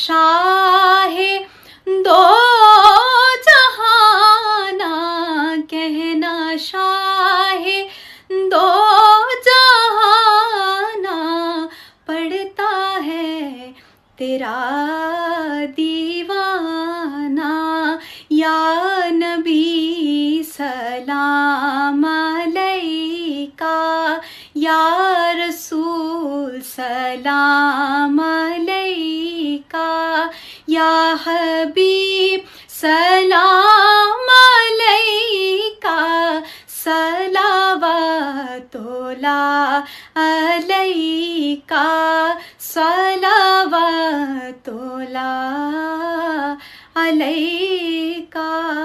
शाहे दो जहाना, कहना शाहे दो जहाना, पढ़ता है तेरा दीवाना। या नबी सलाम अलैका, या रसूल सलाम अलैका, या हबीब सलाम अलैका, सलावतुल्ला अलैका, सलावतुल्ला अलैका।